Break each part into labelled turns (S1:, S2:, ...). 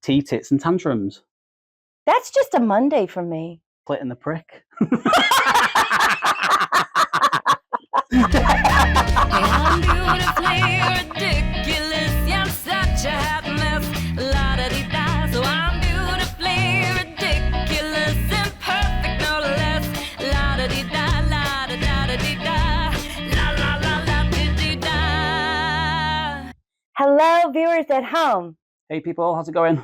S1: Tea, tits, and tantrums.
S2: That's just a Monday for me.
S1: Clit and the prick.
S3: I'm beautifully ridiculous. Yeah, I'm such a hot mess. La-da-dee-da. So I'm beautifully ridiculous, imperfect no less. La-da-dee-da, la-da-da-da-dee-da. La-la-la-la-dee-dee-da.
S2: Hello, viewers at home.
S1: Hey people, how's it going?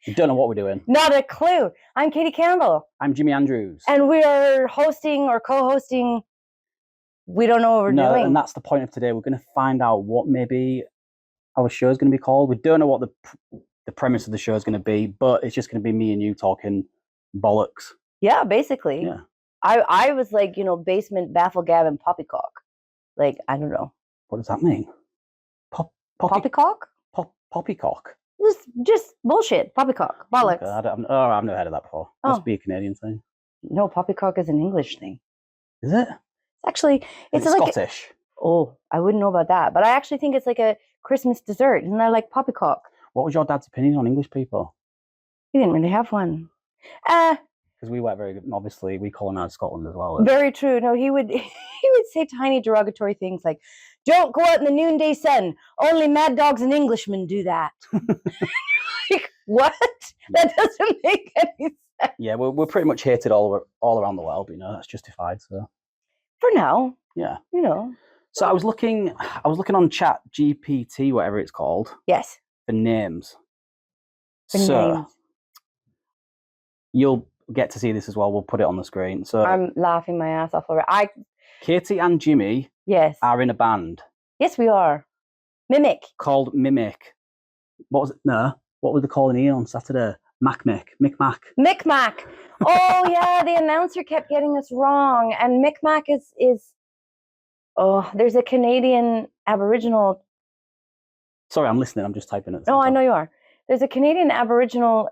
S1: You don't know what we're doing.
S2: Not a clue. I'm Katie Campbell.
S1: I'm Jimmy Andrews.
S2: And we are hosting or co-hosting. We don't know what we're doing.
S1: And that's the point of today. We're going to find out what maybe our show is going to be called. We don't know what the premise of the show is going to be, but it's just going to be me and you talking bollocks.
S2: Yeah, basically.
S1: Yeah.
S2: I was like, basement, bafflegab, and poppycock. Like, I don't know.
S1: What does that mean?
S2: Poppycock?
S1: Poppycock.
S2: Just bullshit. Poppycock. Bollocks.
S1: Okay, I've never heard of that before. Must be a Canadian thing.
S2: No, poppycock is an English thing.
S1: Is it?
S2: Actually, it's
S1: like
S2: Scottish. I wouldn't know about that, but I actually think it's like a Christmas dessert. Isn't that like poppycock?
S1: What was your dad's opinion on English people?
S2: He didn't really have one.
S1: Because we weren't very good. Obviously, we colonized Scotland as well.
S2: Very true. No, he would say tiny derogatory things like, "Don't go out in the noonday sun. Only mad dogs and Englishmen do that." Like, what? That doesn't make any sense.
S1: Yeah, we're pretty much hated all around the world. That's justified. So
S2: for now,
S1: yeah,
S2: So
S1: I was looking on Chat GPT, whatever it's called.
S2: Yes.
S1: For names.
S2: Names.
S1: You'll get to see this as well. We'll put it on the screen. So
S2: I'm laughing my ass off already.
S1: Katie and Jimmy.
S2: Yes.
S1: Are in a band.
S2: Yes, we are. Mimic.
S1: Called Mimic. What was it? No. What were they calling Ian on Saturday? Micmac. Oh yeah, the announcer kept getting us wrong. And Micmac is there's a Canadian Aboriginal. Sorry, I'm listening. I'm just typing it.
S2: I know you are. There's a Canadian Aboriginal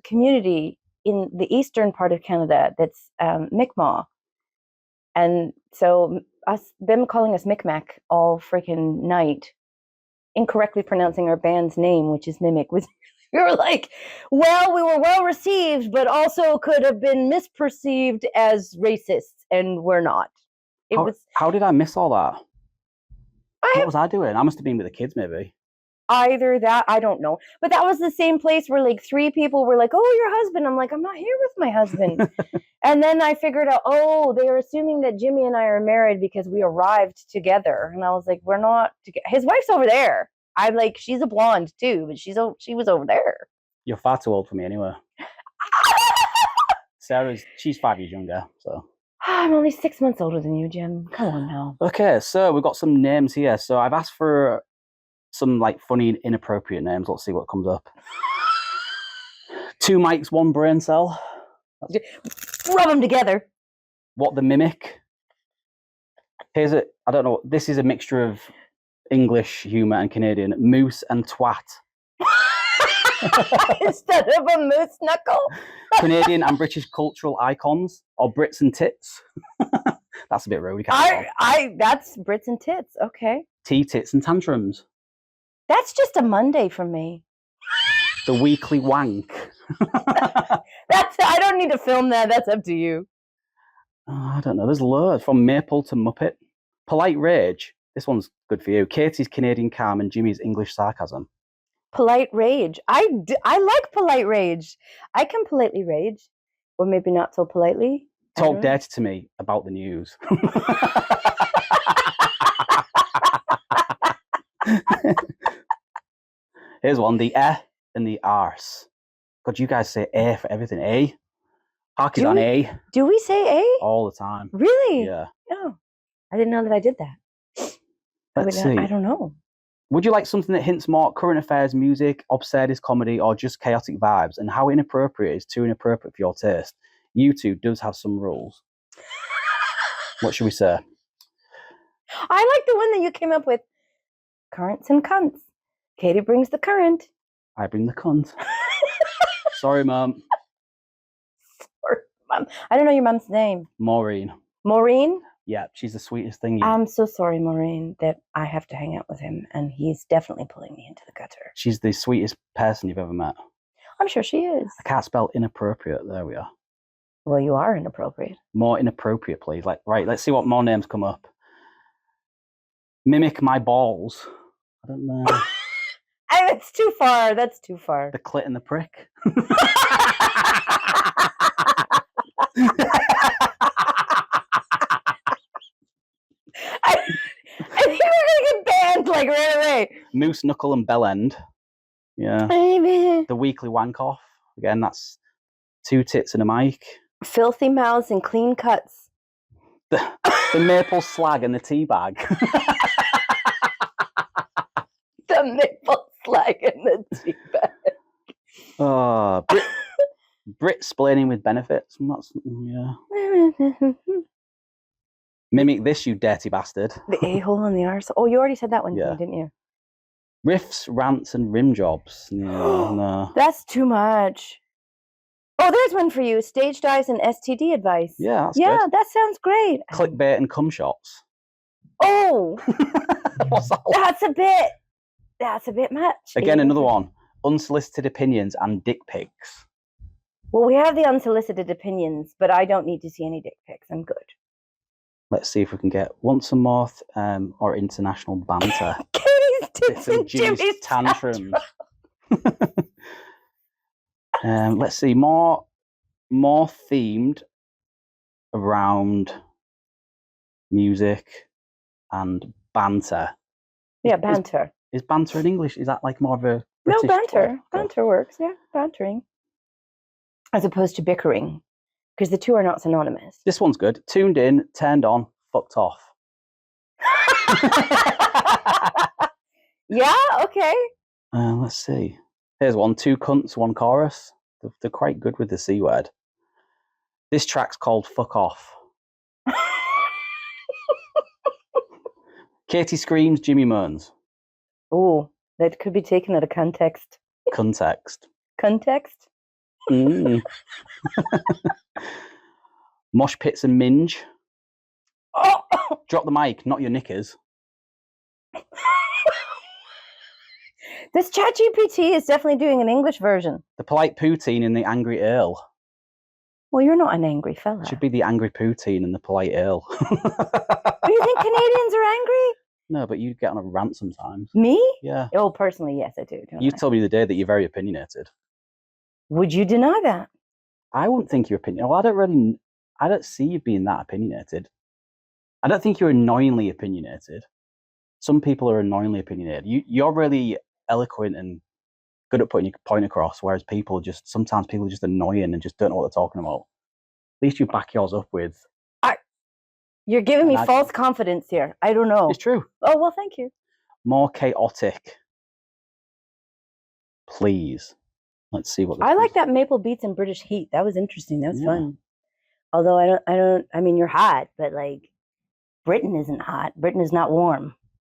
S2: community in the eastern part of Canada that's Mi'kmaq. And so them calling us Micmac all freaking night, incorrectly pronouncing our band's name, which is Mimic, we were like, well, we were well received, but also could have been misperceived as racists, and we're not.
S1: How did I miss all that? What was I doing? I must have been with the kids, maybe.
S2: Either that, I don't know. But that was the same place where like three people were like, "Oh, your husband." I'm like, "I'm not here with my husband." And then I figured out, they are assuming that Jimmy and I are married because we arrived together. And I was like, "We're not together." His wife's over there. I'm like, she's a blonde too, but she was over there.
S1: You're far too old for me anyway. She's 5 years younger, so.
S2: I'm only 6 months older than you, Jim. Come on now.
S1: Okay, so we've got some names here. So I've asked for some like funny and inappropriate names. Let's see what comes up. 2 mics, 1 brain cell.
S2: Rub them together.
S1: What the Mimic? I don't know. This is a mixture of English humour and Canadian. Moose and twat.
S2: Instead of a moose knuckle.
S1: Canadian and British cultural icons, or Brits and tits. That's a bit rude.
S2: That's Brits and tits. Okay.
S1: Tea, tits, and tantrums.
S2: That's just a Monday for me.
S1: The weekly wank.
S2: I don't need to film that. That's up to you.
S1: I don't know. There's loads from Maple to Muppet. Polite rage. This one's good for you. Katie's Canadian calm and Jimmy's English sarcasm.
S2: Polite rage. I like polite rage. I can politely rage, or maybe not so politely.
S1: Talk dirty to me about the news. Here's one, the and the arse. God, you guys say A for everything. A. Harky's on A.
S2: Do we say A?
S1: All the time.
S2: Really?
S1: Yeah.
S2: Oh, I didn't know that I did that.
S1: Let's see.
S2: I don't know.
S1: Would you like something that hints more at current affairs, music, absurdist comedy, or just chaotic vibes? And how inappropriate is too inappropriate for your taste? YouTube does have some rules. What should we say?
S2: I like the one that you came up with. Currents and cunts. Katie brings the current.
S1: I bring the cunt. Sorry, Mum.
S2: Sorry, Mum. I don't know your mum's name.
S1: Maureen.
S2: Maureen?
S1: Yeah, she's the sweetest thing.
S2: I'm so sorry, Maureen, that I have to hang out with him, and he's definitely pulling me into the gutter.
S1: She's the sweetest person you've ever met.
S2: I'm sure she is.
S1: I can't spell inappropriate. There we are.
S2: Well, you are inappropriate.
S1: More inappropriate, please. Right, let's see what more names come up. Mimic my balls. I don't know.
S2: It's too far. That's too far.
S1: The clit and the prick.
S2: I think we're gonna get banned like right away.
S1: Moose knuckle and bell end. Yeah.
S2: Baby.
S1: The weekly wank off. Again, that's 2 tits and a mic.
S2: Filthy mouths and clean cuts.
S1: The maple slag and the tea bag.
S2: The maple slag and the tea bag.
S1: Oh, Brit splaining with benefits. Yeah. Mimic this, you dirty bastard.
S2: The a-hole and the arse. Oh, you already said that one,
S1: Yeah.
S2: didn't you?
S1: Riffs, rants, and rim jobs. Yeah, no.
S2: That's too much. Oh, there's one for you. Stage dives and STD advice.
S1: Yeah, that's
S2: Yeah,
S1: good.
S2: that sounds great.
S1: Clickbait and cum shots.
S2: Oh,
S1: What's that?
S2: that's a bit much.
S1: Again, another one. Unsolicited opinions and dick pics.
S2: Well, we have the unsolicited opinions, but I don't need to see any dick pics. I'm good.
S1: Let's see if we can get once a month or international banter.
S2: Katie's tits and
S1: Jimmy's
S2: Jimmy's
S1: tantrums. Let's see, more themed around music and banter.
S2: Yeah, banter.
S1: Is banter in English? Is that like more of a British
S2: No, banter.
S1: word?
S2: Banter works. Yeah, bantering. As opposed to bickering, because the two are not synonymous.
S1: This one's good. Tuned in, turned on, fucked off.
S2: Yeah, okay.
S1: Let's see. Here's one. 2 cunts, 1 chorus. They're quite good with the C word. This track's called Fuck Off. Katie screams, Jimmy moans.
S2: Oh, that could be taken out of context.
S1: Context.
S2: Context?
S1: Mm. Mosh pits and minge.
S2: Oh!
S1: Drop the mic, not your knickers.
S2: This ChatGPT is definitely doing an English version.
S1: The polite poutine and the angry earl.
S2: Well, you're not an angry fella.
S1: Should be the angry poutine and the polite earl.
S2: Do you think Canadians are angry?
S1: No, but you get on a rant sometimes.
S2: Me?
S1: Yeah.
S2: Oh, personally, yes, I do.
S1: You told me the day that you're very opinionated.
S2: Would you deny that?
S1: I wouldn't think you're opinionated. Well, I don't see you being that opinionated. I don't think you're annoyingly opinionated. Some people are annoyingly opinionated. You're really eloquent and good at putting your point across, whereas sometimes people are just annoying and just don't know what they're talking about. At least you back yours up with.
S2: You're giving me false confidence here. I don't know.
S1: It's true.
S2: Oh, well, thank you.
S1: More chaotic. Please. Let's see what this
S2: I like
S1: is.
S2: that maple beats and British heat. That was interesting. That was
S1: Yeah.
S2: fun. Although I mean, you're hot, but like Britain isn't hot. Britain is not warm.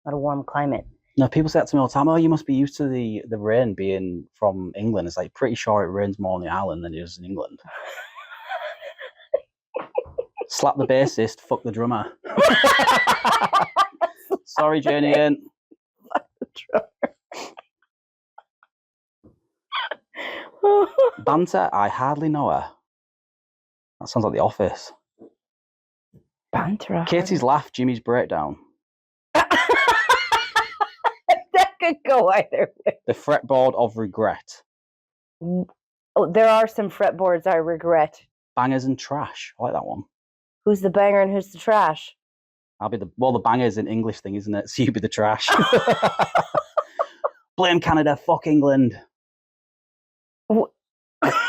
S2: Not a warm climate.
S1: No, people say that to me all the time. Oh, you must be used to the rain being from England. It's like pretty sure it rains more on the island than it does in England. Slap the bassist, fuck the drummer. Sorry, Jenny. Banter, I hardly know her. That sounds like The Office.
S2: Banter.
S1: Katie's laugh, Jimmy's breakdown.
S2: That could go either way.
S1: The fretboard of regret.
S2: Oh, there are some fretboards I regret.
S1: Bangers and trash. I like that one.
S2: Who's the banger and who's the trash?
S1: I'll be the banger's an English thing, isn't it? So you be the trash. Blame Canada, fuck England.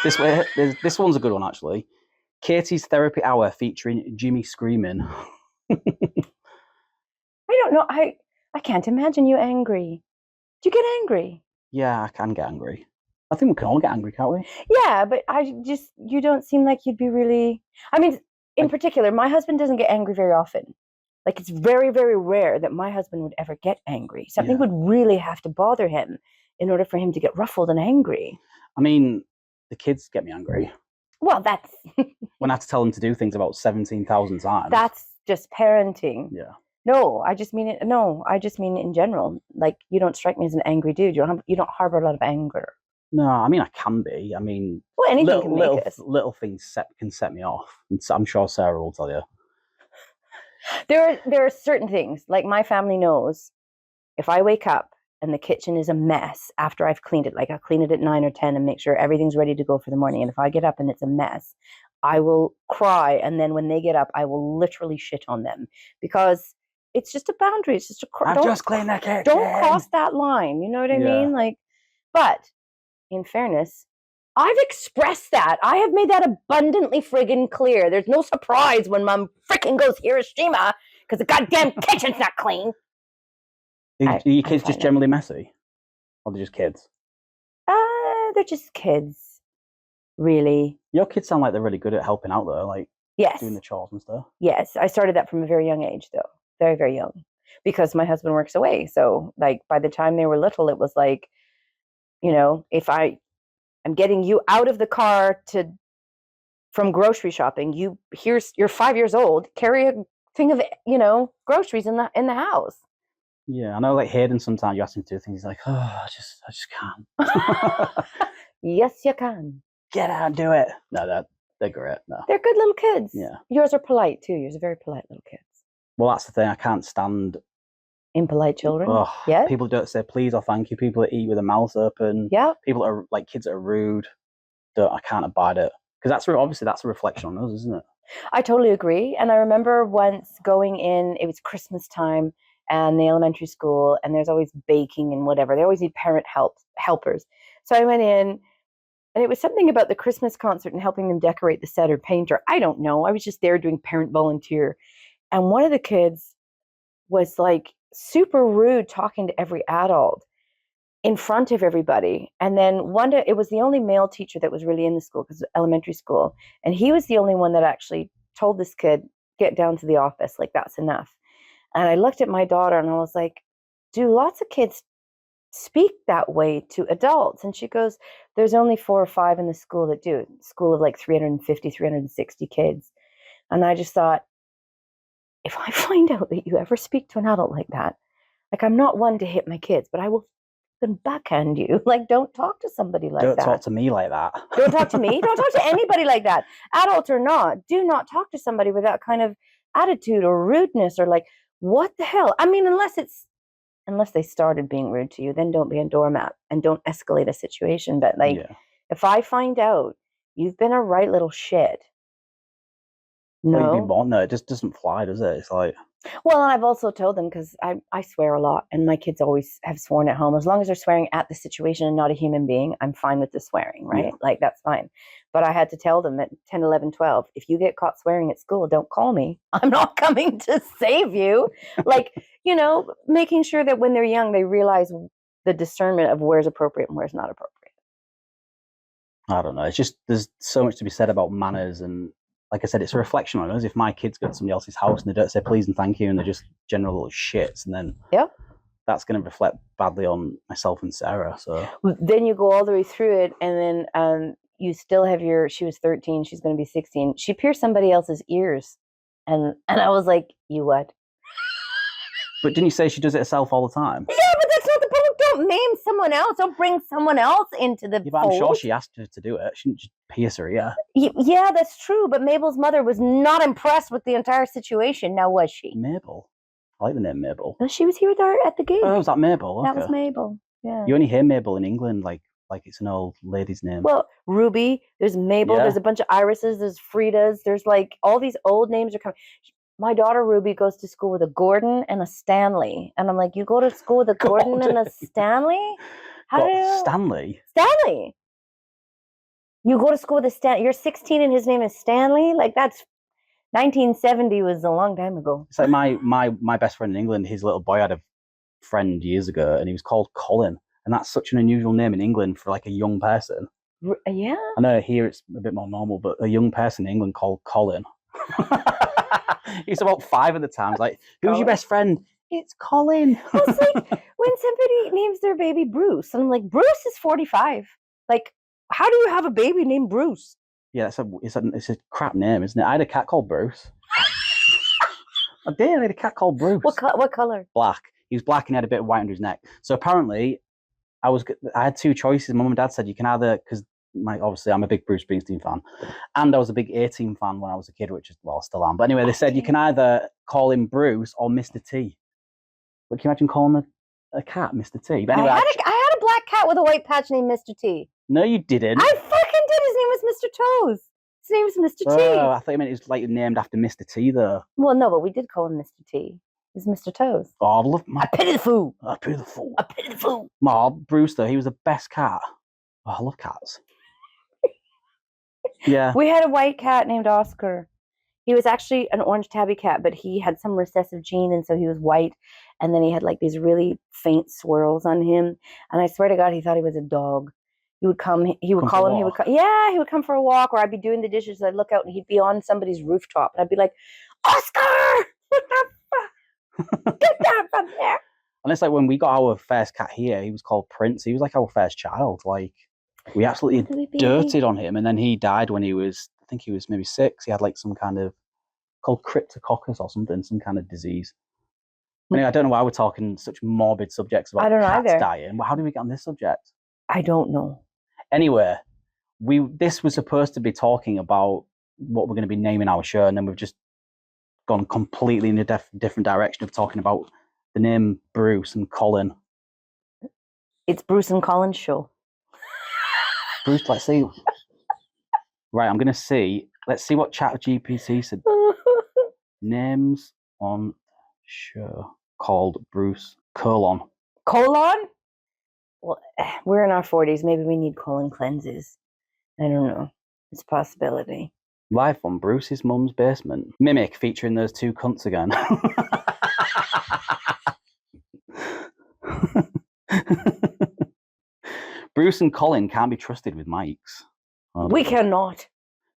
S1: This one's a good one, actually. Katie's therapy hour featuring Jimmy screaming.
S2: I don't know. I can't imagine you angry. Do you get angry?
S1: Yeah, I can get angry. I think we can all get angry, can't we?
S2: Yeah, but you don't seem like you'd be really. I mean, in particular, my husband doesn't get angry very often. Like, it's very, very rare that my husband would ever get angry. Something would really have to bother him in order for him to get ruffled and angry.
S1: I mean, the kids get me angry.
S2: Well, that's
S1: When I have to tell them to do things about 17,000 times.
S2: just parenting.
S1: Yeah.
S2: No, I just mean it. No, I just mean it in general. Like, you don't strike me as an angry dude. You don't harbor a lot of anger.
S1: No, I mean I can be. I mean,
S2: Well, anything can make us.
S1: little things can set me off, and I'm sure Sarah will tell you.
S2: There are certain things, like my family knows, if I wake up and the kitchen is a mess after I've cleaned it, like I'll clean it at 9 or 10 and make sure everything's ready to go for the morning. And if I get up and it's a mess, I will cry. And then when they get up, I will literally shit on them, because it's just a boundary. It's just
S1: I've just cleaned the kitchen.
S2: Don't cross that line. You know what I mean? Like, but in fairness, I've expressed that. I have made that abundantly friggin' clear. There's no surprise when Mom frickin' goes Hiroshima because the goddamn kitchen's not clean.
S1: Are your kids just generally messy? Or they're just kids?
S2: They're just kids, really.
S1: Your kids sound like they're really good at helping out, though, like doing the chores and stuff.
S2: Yes, I started that from a very young age, though. Very, very young. Because my husband works away. So, like, by the time they were little, it was like, you know, if I'm getting you out of the car from grocery shopping, you're 5 years old, carry a thing of, you know, groceries in the house. Yeah,
S1: I know, like Hayden, sometimes you ask him to do things, he's like, oh, I just can't.
S2: Yes, you can.
S1: Get out and do it. No, they're great. No.
S2: They're good little kids.
S1: Yeah.
S2: Yours are polite too. Yours are very polite little kids.
S1: Well, that's the thing. I can't stand
S2: impolite children. Yeah.
S1: People don't say please or thank you. People that eat with their mouths open.
S2: Yeah.
S1: People that are like kids that are rude. I can't abide it, because that's a reflection on us, isn't it?
S2: I totally agree. And I remember once going in. It was Christmas time, and the elementary school, and there's always baking and whatever. They always need parent helpers. So I went in, and it was something about the Christmas concert and helping them decorate the set or paint, or I don't know. I was just there doing parent volunteer. And one of the kids was like super rude, talking to every adult in front of everybody. And then one day, it was the only male teacher that was really in the school, because it was elementary school. And he was the only one that actually told this kid, get down to the office, like that's enough. And I looked at my daughter and I was like, do lots of kids speak that way to adults? And she goes, there's only 4 or 5 in the school that do it. School of like 350, 360 kids. And I just thought, if I find out that you ever speak to an adult like that, like, I'm not one to hit my kids, but I will then backhand you. Like, don't talk to somebody like that.
S1: Don't talk to me like that.
S2: Don't talk to me. Don't talk to anybody like that. Adult or not, do not talk to somebody with that kind of attitude or rudeness, or like, what the hell? I mean, unless they started being rude to you, then don't be a doormat and don't escalate a situation. But like, if I find out you've been a right little shit,
S1: no, it just doesn't fly, does it? It's like,
S2: well, and I've also told them, because I swear a lot, and my kids always have sworn at home. As long as they're swearing at the situation and not a human being, I'm fine with the swearing, right? Yeah. Like, that's fine. But I had to tell them at 10, 11, 12, if you get caught swearing at school, don't call me. I'm not coming to save you. Like, you know, making sure that when they're young, they realize the discernment of where's appropriate and where's not appropriate.
S1: I don't know. It's just, there's so much to be said about manners, and like I said, it's a reflection on us. If my kids go to somebody else's house and they don't say please and thank you, and they're just general little shits, and then that's going to reflect badly on myself and Sarah. So
S2: then you go all the way through it, and then you still have she was 13, she's going to be 16. She pierced somebody else's ears, and I was like, you what?
S1: But didn't you say she does it herself all the time?
S2: Yeah, but that's not the point. Don't name someone else. Don't bring someone else into the
S1: but I'm sure she asked her to do it. She didn't just pierce her ear.
S2: Yeah, that's true. But Mabel's mother was not impressed with the entire situation. Now, was she?
S1: Mabel? I like the name Mabel.
S2: No, she was here with her at the gig.
S1: Oh, was that Mabel? Okay.
S2: That was Mabel, yeah.
S1: You only hear Mabel in England, like it's an old lady's name.
S2: Well, Ruby, there's Mabel, there's a bunch of Irises, there's Fridas, there's like all these old names are coming. My daughter Ruby goes to school with a Gordon and a Stanley. And I'm like, you go to school with a Gordon and a Stanley?
S1: Stanley?
S2: Stanley. You go to school with a Stanley. You're 16 and his name is Stanley? Like, that's 1970 was a long time ago.
S1: It's like my best friend in England, his little boy had a friend years ago, and he was called Colin. And that's such an unusual name in England for like a young person.
S2: Yeah.
S1: I know here it's a bit more normal, but a young person in England called Colin. He's about 5 at the time. He's like, who's your best friend? It's Colin.
S2: Well, it's like when somebody names their baby Bruce, and I'm like, Bruce is 45. Like, how do you have a baby named Bruce?
S1: Yeah, it's a crap name, isn't it? I had a cat called Bruce. I did. I had a cat called Bruce.
S2: What color?
S1: Black. He was black and he had a bit of white under his neck. So apparently, I had two choices. Mum and Dad said you can either, because obviously I'm a big Bruce Springsteen fan, and I was a big A-Team fan when I was a kid, which is, well, I still am. But anyway, they said you can either call him Bruce or Mr. T. But can you imagine calling a cat Mr. T? But anyway,
S2: I had a black cat with a white patch named Mr. T.
S1: No, you didn't.
S2: I fucking did. His name was Mr. Toes. His name was Mr. T.
S1: Oh, I thought you meant it was like named after Mr. T, though.
S2: Well, no, but we did call him Mr. T. It was Mr. Toes.
S1: Oh, I love my...
S2: I pity the fool.
S1: I pity the fool.
S2: I pity the fool.
S1: Oh, Bruce, though, he was the best cat. Oh, I love cats. Yeah.
S2: We had a white cat named Oscar. He was actually an orange tabby cat, but he had some recessive gene, and so he was white. And then he had like these really faint swirls on him. And I swear to God, he thought he was a dog. He would come. He would call him. He would come. Yeah, he would come for a walk, or I'd be doing the dishes. I'd look out, and he'd be on somebody's rooftop, and I'd be like, "Oscar, what the fuck? Get down from there!"
S1: And it's like when we got our first cat here, he was called Prince. He was like our first child. Like we absolutely dirted on him, and then he died when he was, I think he was maybe 6. He had like some kind of called cryptococcus or something, some kind of disease. Anyway, I don't know why we're talking such morbid subjects about cats dying. How did we get on this subject?
S2: I don't know.
S1: Anyway, this was supposed to be talking about what we're going to be naming our show, and then we've just gone completely in a different direction of talking about the name Bruce and Colin.
S2: It's Bruce and Colin's show.
S1: Bruce, let's see. Right, I'm going to see. Let's see what ChatGPT said. Names on show called Bruce :
S2: Colon? Well, we're in our 40s. Maybe we need colon cleanses. I don't know. It's a possibility.
S1: Live from Bruce's mum's basement. Mimic featuring those two cunts again. Bruce and Colin can't be trusted with mics.
S2: We cannot.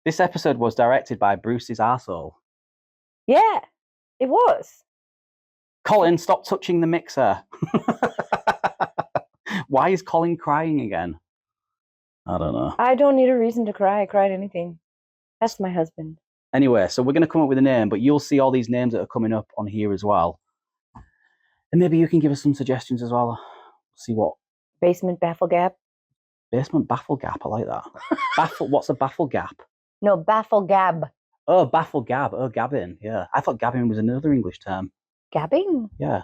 S1: This episode was directed by Bruce's arsehole.
S2: Yeah, it was.
S1: Colin, stop touching the mixer. Why is Colin crying again? I don't know.
S2: I don't need a reason to cry. I cry at anything. That's my husband.
S1: Anyway, so we're going to come up with a name, but you'll see all these names that are coming up on here as well. And maybe you can give us some suggestions as well. See what?
S2: Basement baffle gap.
S1: Basement baffle gap. I like that. What's a baffle gap?
S2: No, baffle gab.
S1: Oh, baffle gab. Oh, gabbing. Yeah. I thought gabbing was another English term.
S2: Gabbing?
S1: Yeah.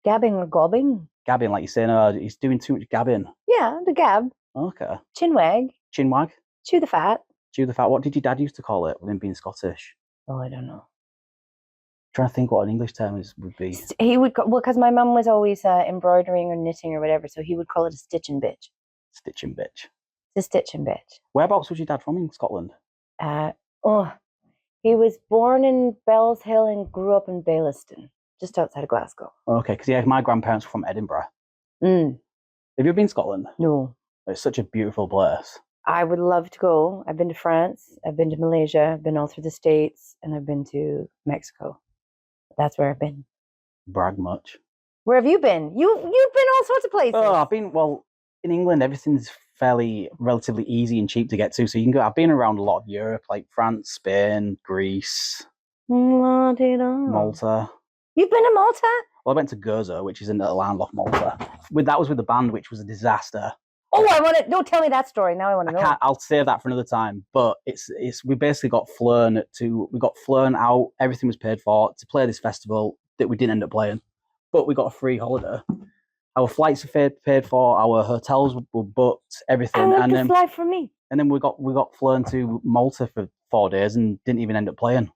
S2: Gabbing or gobbing?
S1: Gabbing, like you're saying, oh, he's doing too much gabbing.
S2: Yeah, the gab.
S1: Okay.
S2: Chinwag.
S1: Chinwag?
S2: Chew the fat.
S1: Chew the fat. What did your dad used to call it with him being Scottish?
S2: Oh, I don't know.
S1: Trying to think what an English term would be.
S2: He would, well, because my mum was always embroidering or knitting or whatever, so he would call it a stitching bitch.
S1: Stitching bitch.
S2: It's a stitching bitch.
S1: Whereabouts was your dad from in Scotland?
S2: He was born in Bells Hill and grew up in Bayliston, just outside of Glasgow.
S1: Okay, because yeah, my grandparents were from Edinburgh.
S2: Mm.
S1: Have you ever been to Scotland?
S2: No.
S1: It's such a beautiful place.
S2: I would love to go. I've been to France, I've been to Malaysia, I've been all through the States, and I've been to Mexico. That's where I've been.
S1: Brag much.
S2: Where have you been? You've been all sorts of places.
S1: Oh, I've been, well, in England, everything's relatively easy and cheap to get to. So you can go, I've been around a lot of Europe, like France, Spain, Greece, Malta.
S2: You've been to Malta?
S1: Well, I went to Gozo, which is in the landlocked Malta. That was with the band, which was a disaster.
S2: Oh, I want to. Don't tell me that story. Now I want to know.
S1: I'll save that for another time. But we basically got flown out. Everything was paid for to play this festival that we didn't end up playing, but we got a free holiday. Our flights were paid for. Our hotels were booked. Everything.
S2: And then fly for me.
S1: And then we got flown to Malta for 4 days and didn't even end up playing.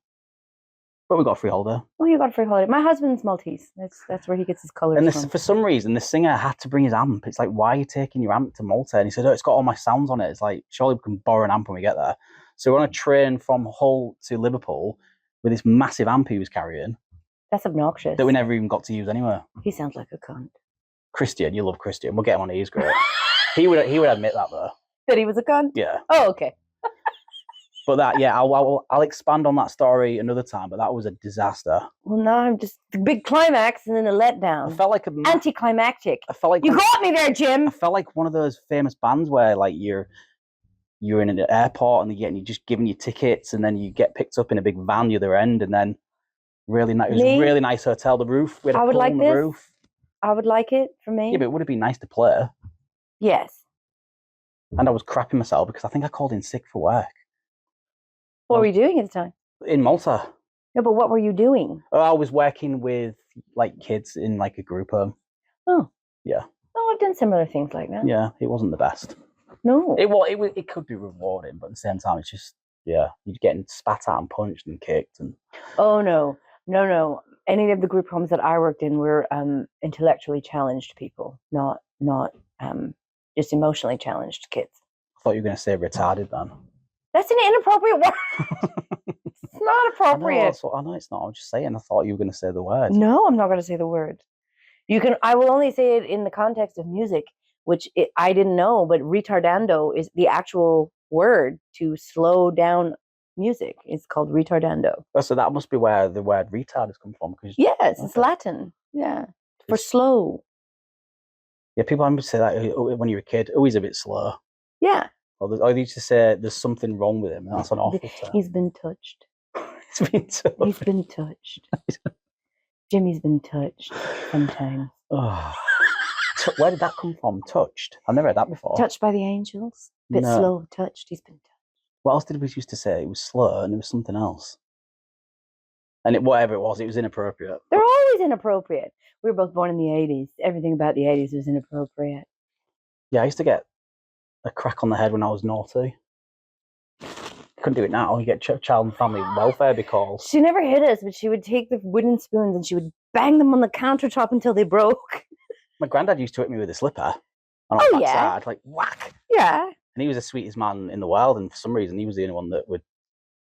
S1: But we got a free holiday.
S2: Oh, you got a free holiday. My husband's Maltese. That's where he gets his colours from.
S1: For some reason, the singer had to bring his amp. It's like, why are you taking your amp to Malta? And he said, oh, it's got all my sounds on it. It's like, surely we can borrow an amp when we get there. So we're on a train from Hull to Liverpool with this massive amp he was carrying.
S2: That's obnoxious.
S1: That we never even got to use anywhere.
S2: He sounds like a cunt.
S1: Christian, you love Christian. We'll get him on. He's great. He would admit that though.
S2: That he was a cunt?
S1: Yeah.
S2: Oh, okay.
S1: But that, yeah, I'll expand on that story another time. But that was a disaster.
S2: Well, now I'm just the big climax and then a letdown.
S1: I felt like
S2: anticlimactic.
S1: I felt like
S2: you got me there, Jim.
S1: I felt like one of those famous bands where like you're in an airport and you're just giving you tickets and then you get picked up in a big van the other end and then Really nice. It was
S2: Me?
S1: a really nice hotel. The roof. We had a
S2: I would
S1: pool
S2: like
S1: on the
S2: this.
S1: roof.
S2: I would like it for me.
S1: Yeah, but it would have been nice to play.
S2: Yes.
S1: And I was crapping myself because I think I called in sick for work
S2: What were you doing at the time?
S1: in Malta.
S2: No, but what were you doing?
S1: Oh, I was working with like kids in like a group home.
S2: Oh.
S1: Yeah.
S2: Oh, I've done similar things like that.
S1: Yeah, it wasn't the best.
S2: No.
S1: It could be rewarding, but at the same time, it's just you're getting spat at and punched and kicked and.
S2: Oh no. Any of the group homes that I worked in were intellectually challenged people, not just emotionally challenged kids.
S1: I thought you were going to say retarded then.
S2: That's an inappropriate word. It's not appropriate.
S1: I know it's not. I'm just saying. I thought you were going to say the word.
S2: No, I'm not going to say the word. I will only say it in the context of music, which I didn't know, but retardando is the actual word to slow down music. It's called retardando.
S1: Oh, so that must be where the word retard has come from.
S2: Yes, it's Latin. Yeah, for slow.
S1: Yeah, people remember to say that when you were a kid. Oh, he's a bit slow.
S2: Yeah.
S1: Or they used to say there's something wrong with him. And that's an awful term.
S2: He's been touched.
S1: He's been touched.
S2: He's been touched. Jimmy's been touched sometimes.
S1: Oh. Where did that come from? Touched? I've never heard that before.
S2: Touched by the angels. Bit
S1: No.
S2: slow, touched. He's been touched.
S1: What else did we used to say? It was slow and it was something else. And whatever it was inappropriate.
S2: They're always inappropriate. We were both born in the 80s. Everything about the 80s was inappropriate.
S1: Yeah, I used to get a crack on the head when I was naughty. Couldn't do it now. You get child and family welfare because
S2: She never hit us, but she would take the wooden spoons and she would bang them on the countertop until they broke.
S1: my granddad used to hit me with a slipper on our backside, like whack.
S2: Yeah.
S1: And he was the sweetest man in the world, and for some reason he was the only one that would.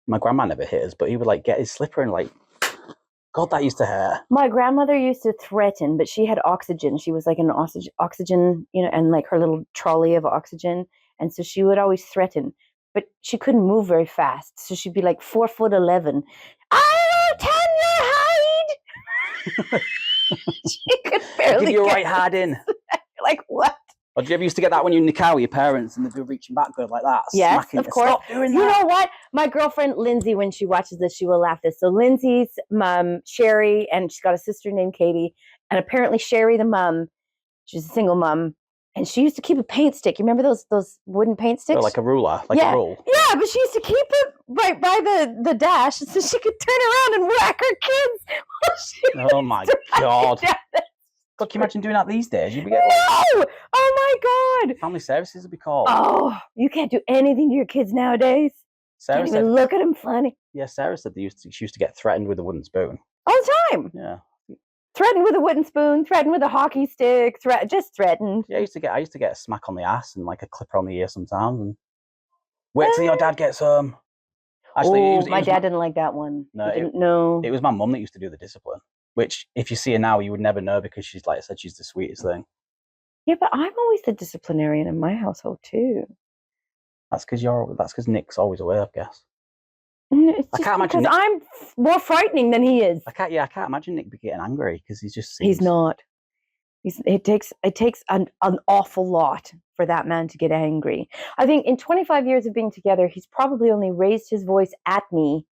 S1: My grandma never hit us, but he would like get his slipper and like, God, that used to hurt.
S2: My grandmother used to threaten, but she had oxygen. She was like an oxygen, and like her little trolley of oxygen. And so she would always threaten, but she couldn't move very fast. So she'd be like 4'11". I will tan your hide. She could barely
S1: Give you a
S2: get
S1: right hard in.
S2: like what?
S1: Or did you ever used to get that when you were in the car with your parents and they'd be reaching back good like that?
S2: Yes,
S1: smacking
S2: of
S1: you?
S2: course.
S1: Stop doing
S2: You
S1: that.
S2: know what? My girlfriend Lindsay, when she watches this, she will laugh this. So Lindsay's mom, Sherry, and she's got a sister named Katie. And apparently Sherry, the mom, she's a single mom, and she used to keep a paint stick. You remember those wooden paint sticks?
S1: Oh, like a ruler, like a rule.
S2: Yeah, but she used to keep it right by the dash so she could turn around and whack her kids. while she
S1: Oh
S2: was
S1: my
S2: driving
S1: God.
S2: down the
S1: God, can you imagine doing that these days? You'd be getting
S2: No! Oh my God!
S1: family services would be called.
S2: Oh, you can't do anything to your kids nowadays.
S1: Sarah
S2: Can't
S1: said,
S2: even look at them funny.
S1: yeah, Sarah said she used to get threatened with a wooden spoon.
S2: All the time.
S1: Yeah.
S2: Threatened with a wooden spoon, threatened with a hockey stick, just threatened.
S1: Yeah, I used to get a smack on the ass and like a clipper on the ear sometimes. And wait till your dad gets home. Actually,
S2: my dad didn't like that one.
S1: No, it was my mum that used to do the discipline. Which, if you see her now, you would never know because she's, like I said, she's the sweetest thing.
S2: Yeah, but I'm always the disciplinarian in my household too.
S1: That's because Nick's always away, I guess.
S2: It's
S1: I
S2: just
S1: can't imagine
S2: because I'm more frightening than he is.
S1: I can't imagine Nick getting angry because
S2: He's not. It takes an awful lot for that man to get angry. I think in 25 years of being together, he's probably only raised his voice at me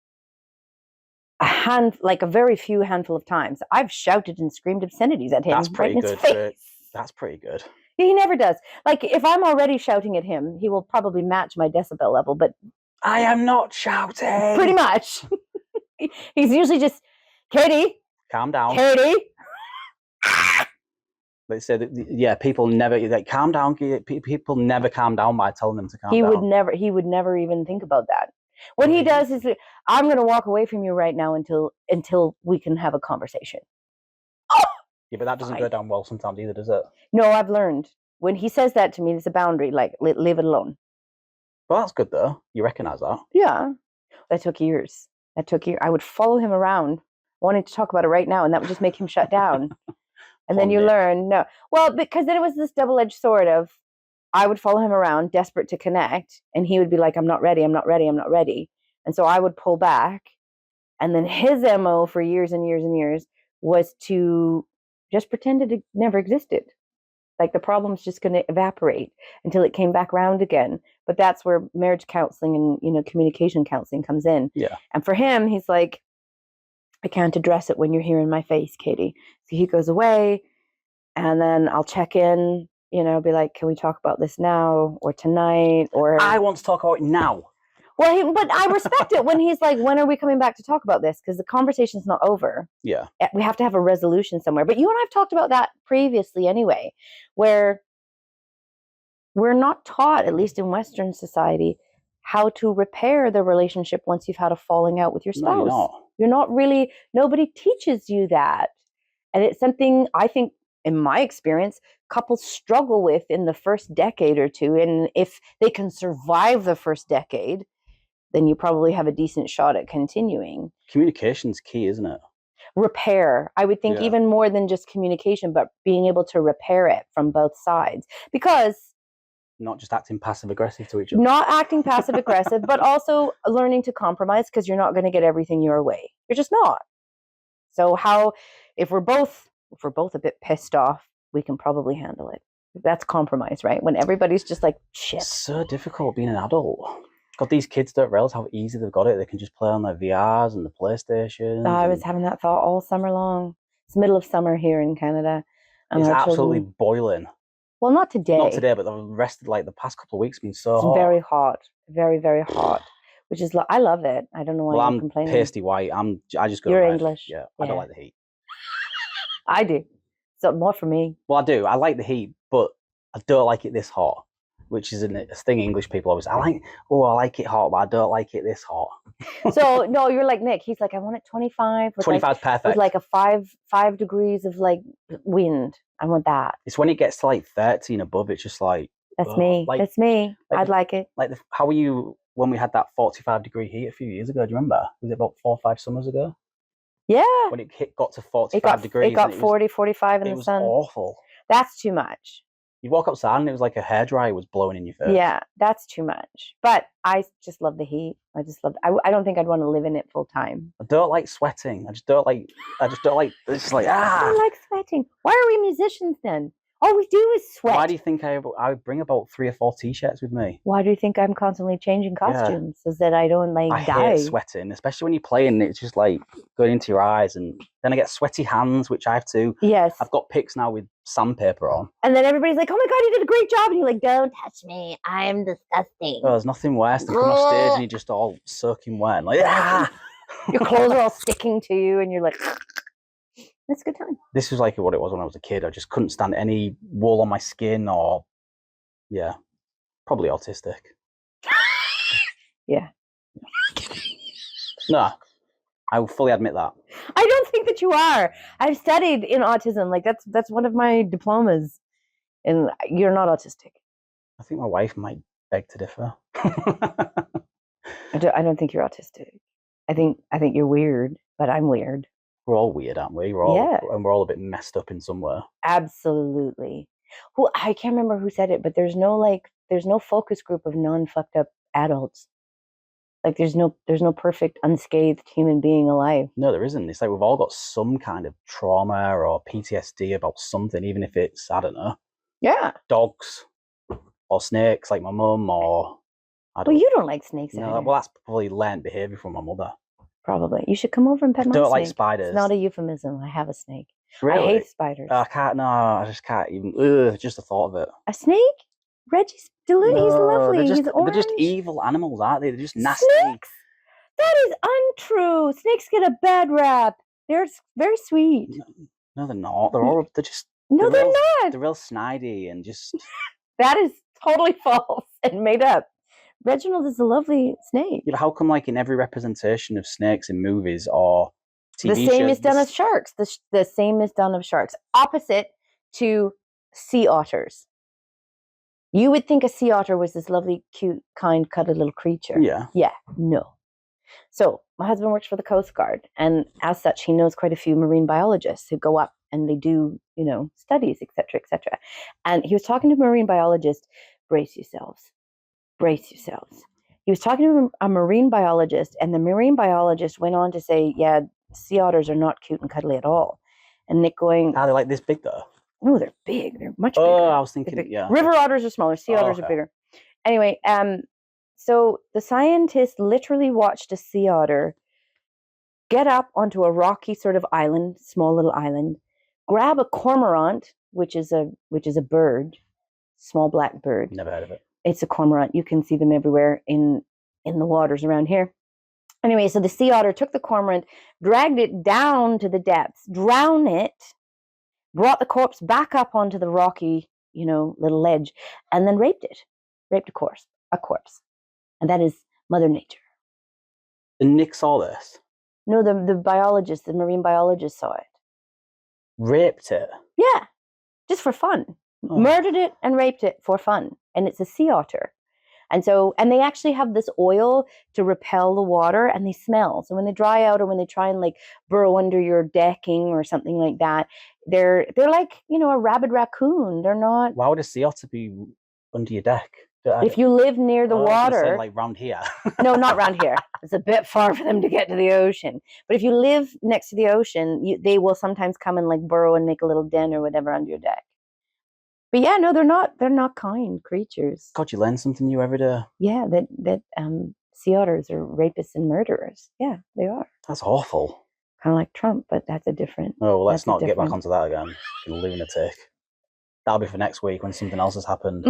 S2: a very few handful of times. I've shouted and screamed obscenities at him.
S1: That's pretty
S2: right in his
S1: good.
S2: face.
S1: That's pretty good.
S2: He never does. Like if I'm already shouting at him, he will probably match my decibel level. But
S1: I am not shouting.
S2: pretty much, he's usually just, Katie,
S1: calm down.
S2: Katie.
S1: They said that, people never calm down. People never calm down by telling them to calm down.
S2: He would never even think about that. What he does is, I'm going to walk away from you right now until we can have a conversation.
S1: Yeah, but that doesn't go down well sometimes either, does it?
S2: No, I've learned. When he says that to me, there's a boundary, like, leave it alone.
S1: Well, that's good, though. You recognise that?
S2: Yeah. That took years. I would follow him around, wanting to talk about it right now, and that would just make him shut down. And then you learn, no. Well, because then it was this double-edged sword of, I would follow him around, desperate to connect, and he would be like, I'm not ready. And so I would pull back. And then his MO for years and years and years was to just pretend it never existed. Like the problem's just going to evaporate until it came back around again. But that's where marriage counseling and, communication counseling comes in.
S1: Yeah.
S2: And for him, he's like, I can't address it when you're here in my face, Katie. So he goes away, and then I'll check in, be like, can we talk about this now or tonight? Or
S1: I want to talk about it now.
S2: Well, but I respect it when he's like, when are we coming back to talk about this? Because the conversation's not over.
S1: Yeah.
S2: We have to have a resolution somewhere. But you and I have talked about that previously anyway, where we're not taught, at least in Western society, how to repair the relationship once you've had a falling out with your spouse.
S1: No, you're not.
S2: You're not really, nobody teaches you that. And it's something I think, in my experience, couples struggle with in the first decade or two. And if they can survive the first decade, then you probably have a decent shot at continuing.
S1: Communication's key, isn't it?
S2: Repair. I would think even more than just communication, but being able to repair it from both sides. Because
S1: not just acting passive-aggressive to each other.
S2: Not acting passive-aggressive, but also learning to compromise, because you're not going to get everything your way. You're just not. So if we're both a bit pissed off, we can probably handle it. That's compromise, right? When everybody's just like, shit.
S1: It's so difficult being an adult. God, these kids don't realize how easy they've got it. They can just play on their VRs and the PlayStation.
S2: I was having that thought all summer long. It's middle of summer here in Canada. And
S1: it's absolutely boiling.
S2: Well, not today.
S1: Not today, but the rest of the past couple of weeks been so hot.
S2: It's very hot. Very, very hot. Which is, I love it. I don't know why you're complaining.
S1: I'm pasty white. I just go
S2: You're
S1: red.
S2: English.
S1: Yeah, I don't like the heat.
S2: I do. So more for me.
S1: Well, I do. I like the heat, but I don't like it this hot. Which is a thing English people always. I like it hot, but I don't like it this hot.
S2: So no, you're like Nick. He's like, I want it 25.
S1: 25 is perfect.
S2: With like a 5 degrees of like wind. I want that.
S1: It's when it gets to like 30 and above. It's just like
S2: that's me. That's me. I'd like it.
S1: How were you when we had that 45-degree heat a few years ago? Do you remember? Was it about 4 or 5 summers ago?
S2: Yeah.
S1: When it got to 45 degrees.
S2: It got 40, 45 in the sun.
S1: It was awful.
S2: That's too much.
S1: You walk outside and it was like a hairdryer was blowing in your face.
S2: Yeah, that's too much. But I just love the heat. I just love. I don't think I'd want to live in it full time.
S1: I don't like sweating. I just don't like. It's just like
S2: I don't like sweating. Why are we musicians then? All we do is sweat.
S1: Why do you think I bring about 3 or 4 t-shirts with me?
S2: Why do you think I'm constantly changing costumes? So that I don't die?
S1: I hate sweating, especially when you're playing. It's just like going into your eyes, and then I get sweaty hands, which I have to.
S2: Yes.
S1: I've got pics now with sandpaper on.
S2: And then everybody's like, "Oh my god, you did a great job!" And you're like, "Don't touch me, I'm disgusting."
S1: Oh, there's nothing worse than coming off stage and you're just all soaking wet, and like
S2: your clothes are all sticking to you, and you're like. That's a good time.
S1: This was like what it was when I was a kid. I just couldn't stand any wool on my skin probably autistic.
S2: Yeah.
S1: No, I will fully admit that.
S2: I don't think that you are. I've studied in autism. Like that's one of my diplomas. And you're not autistic.
S1: I think my wife might beg to differ.
S2: I don't think you're autistic. I think you're weird, but I'm weird.
S1: We're all weird, aren't we? We're all a bit messed up in somewhere.
S2: Absolutely. I can't remember who said it, but there's no focus group of non-fucked up adults. Like there's no perfect unscathed human being alive.
S1: No, there isn't. It's like we've all got some kind of trauma or PTSD about something, even if it's, I don't know.
S2: Yeah.
S1: Dogs or snakes, like my mum, or
S2: you don't like snakes.
S1: No, well, that's probably learned behaviour from my mother.
S2: Probably. You should come over and pet my snake.
S1: I don't like spiders.
S2: It's not a euphemism. I have a snake.
S1: Really?
S2: I hate spiders.
S1: I can't. No, I just can't even. Just the thought of it.
S2: A snake? Reggie's delicious. He's lovely. He's orange.
S1: They're just evil animals, aren't they? They're just nasty.
S2: Snakes? That is untrue. Snakes get a bad rap. They're very sweet.
S1: No, they're not. They're just.
S2: No, they're not.
S1: They're real snidey and just.
S2: That is totally false and made up. Reginald is a lovely snake.
S1: Yeah, but how come, like in every representation of snakes in movies or TV shows,
S2: the same is done of sharks. The same is done of sharks. Opposite to sea otters. You would think a sea otter was this lovely, cute, kind, cuddly little creature.
S1: Yeah.
S2: Yeah. No. So my husband works for the Coast Guard, and as such, he knows quite a few marine biologists who go up and they do, studies, et cetera, et cetera. And he was talking to a marine biologist. Brace yourselves. He was talking to a marine biologist, and the marine biologist went on to say, yeah, sea otters are not cute and cuddly at all. And Nick going...
S1: Are they like this big, though?
S2: No, they're big. They're much bigger.
S1: Oh, I was thinking, yeah.
S2: River otters are smaller. Sea otters are bigger. Anyway, so the scientist literally watched a sea otter get up onto a rocky sort of island, small little island, grab a cormorant, which is a bird, small black bird.
S1: Never heard of it.
S2: It's a cormorant. You can see them everywhere in the waters around here. Anyway, so the sea otter took the cormorant, dragged it down to the depths, drowned it, brought the corpse back up onto the rocky, little ledge, and then raped it. Raped a corpse. And that is Mother Nature.
S1: And Nick saw this?
S2: No, the biologist, the marine biologist saw it.
S1: Raped it?
S2: Yeah, just for fun.
S1: Oh.
S2: Murdered it and raped it for fun. And it's a sea otter. And they actually have this oil to repel the water, and they smell. So when they dry out, or when they try and like burrow under your decking or something like that, they're like, a rabid raccoon. They're not.
S1: Why would a sea otter be under your deck?
S2: If you live near the water.
S1: Like round here.
S2: No, not round here. It's a bit far for them to get to the ocean. But if you live next to the ocean, they will sometimes come and like burrow and make a little den or whatever under your deck. But yeah, no, they're not kind creatures.
S1: God, you learn something new every day.
S2: Yeah, that sea otters are rapists and murderers. Yeah, they are.
S1: That's awful.
S2: Kind of like Trump, but that's a different.
S1: Oh, well, let's not get back onto that again. You lunatic. That'll be for next week when something else has happened.